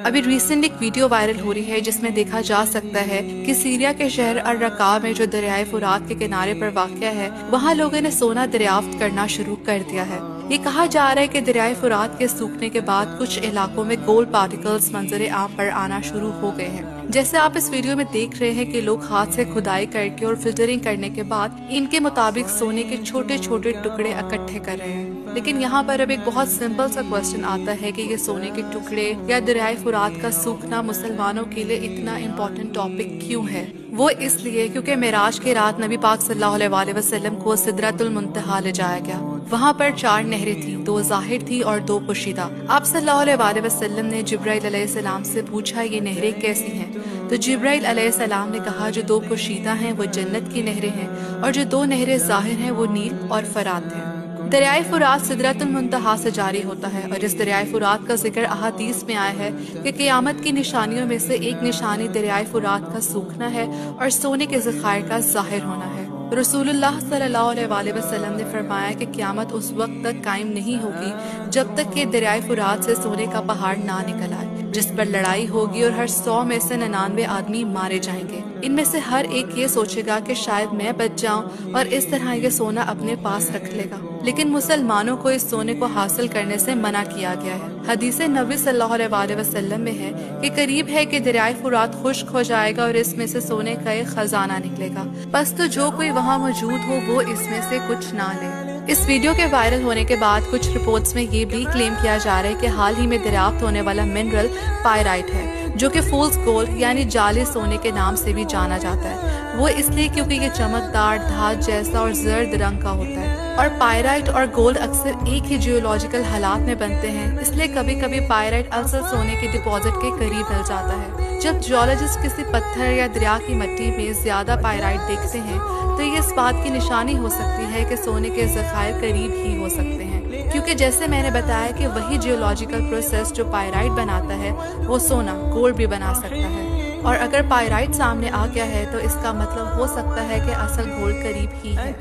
ابھی ریسنٹ ایک video viral ہو رہی ہے جس میں دیکھا جا سکتا ہے کہ سیریا کے شہر الرقا میں جو دریائے فرات کے کنارے پر واقع ہے وہاں لوگوں نے سونا دریافت کرنا شروع کر دیا ہے۔ یہ کہا جا رہا ہے کہ دریائے فرات کے سوکھنے کے بعد کچھ علاقوں میں گولڈ پارٹیکلز منظر عام پر آنا شروع ہو گئے ہیں۔ جیسے آپ اس ویڈیو میں دیکھ رہے ہیں کہ لوگ ہاتھ سے کھدائی کر کے اور فلٹرنگ کرنے کے بعد ان کے مطابق سونے کے چھوٹے چھوٹے ٹکڑے اکٹھے کر رہے ہیں۔ لیکن یہاں پر اب ایک بہت سمپل سا کوسچن آتا ہے کہ یہ سونے کے ٹکڑے یا دریائے فرات کا سوکھنا مسلمانوں کے لیے اتنا امپورٹنٹ ٹاپک کیوں ہے؟ وہ اس لیے کیونکہ معراج کی رات نبی پاک صلی اللہ علیہ وسلم کو سدرۃ المنتہا لے جایا گیا۔ وہاں پر 4 نہریں تھیں، 2 ظاہر تھی اور 2 پوشیدہ۔ آپ صلی اللہ علیہ وسلم نے جبرائیل علیہ السلام سے پوچھا یہ نہریں کیسی ہیں؟ تو جبرائیل علیہ السلام نے کہا جو 2 پوشیدہ ہیں وہ جنت کی نہریں ہیں اور جو 2 نہریں ظاہر ہیں وہ نیل اور فرات ہیں۔ دریائے فرات سدرۃ المنتہا سے جاری ہوتا ہے اور اس دریائے فرات کا ذکر احادیث میں آیا ہے کہ قیامت کی نشانیوں میں سے ایک نشانی دریائے فرات کا سوکھنا ہے اور سونے کے ذخائر کا ظاہر ہونا ہے۔ رسول اللہ صلی اللہ علیہ وسلم نے فرمایا کہ قیامت اس وقت تک قائم نہیں ہوگی جب تک کہ دریائے فرات سے سونے کا پہاڑ نہ نکل آئے، جس پر لڑائی ہوگی اور ہر 100 میں سے 99 آدمی مارے جائیں گے۔ ان میں سے ہر ایک یہ سوچے گا کہ شاید میں بچ جاؤں اور اس طرح یہ سونا اپنے پاس رکھ لے گا، لیکن مسلمانوں کو اس سونے کو حاصل کرنے سے منع کیا گیا ہے۔ حدیث نبوی صلی اللہ علیہ وسلم میں ہے کہ قریب ہے کہ دریائے فرات خشک ہو جائے گا اور اس میں سے سونے کا ایک خزانہ نکلے گا، بس تو جو کوئی وہاں موجود ہو وہ اس میں سے کچھ نہ لے۔ اس ویڈیو کے وائرل ہونے کے بعد کچھ رپورٹس میں یہ بھی کلیم کیا جا رہا ہے کہ حال ہی میں دریافت ہونے والا منرل پائرائٹ ہے، جو کہ فولز گولڈ یعنی جعلی سونے کے نام سے بھی جانا جاتا ہے۔ وہ اس لیے کیونکہ یہ چمکدار دھات جیسا اور زرد رنگ کا ہوتا ہے، اور پائرائٹ اور گولڈ اکثر ایک ہی جیولوجیکل حالات میں بنتے ہیں، اس لیے کبھی کبھی پائرائٹ اصل سونے کے ڈپازٹ کے قریب مل جاتا ہے۔ جب جیولوجسٹ کسی پتھر یا دریا کی مٹی میں زیادہ پائرائٹ دیکھتے ہیں تو یہ اس بات کی نشانی ہو سکتی ہے کہ سونے کے ذخائر قریب ہی ہو سکتے ہیں، کیونکہ جیسے میں نے بتایا کہ وہی جیولوجیکل پروسیس جو پائرائٹ بناتا ہے وہ سونا گولڈ بھی بنا سکتا ہے، اور اگر پائرائٹ سامنے آ گیا ہے تو اس کا مطلب ہو سکتا ہے کہ اصل گولڈ قریب ہی ہے۔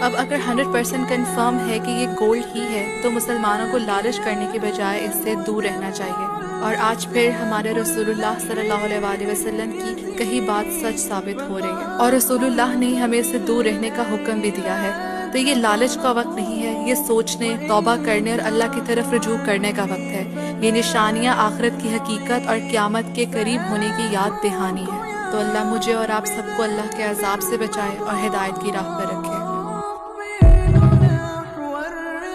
اب اگر 100% کنفرم ہے کہ یہ گولڈ ہی ہے تو مسلمانوں کو لالچ کرنے کی بجائے اس سے دور رہنا چاہیے، اور آج پھر ہمارے رسول اللہ صلی اللہ علیہ وسلم کی کہی بات سچ ثابت ہو رہی ہے، اور رسول اللہ نے ہمیں اس سے دور رہنے کا حکم بھی دیا ہے۔ تو یہ لالچ کا وقت نہیں ہے، یہ سوچنے، توبہ کرنے اور اللہ کی طرف رجوع کرنے کا وقت ہے۔ یہ نشانیاں آخرت کی حقیقت اور قیامت کے قریب ہونے کی یاد دہانی ہے۔ تو اللہ مجھے اور آپ سب کو اللہ کے عذاب سے بچائے اور ہدایت کی راہ پر رکھے۔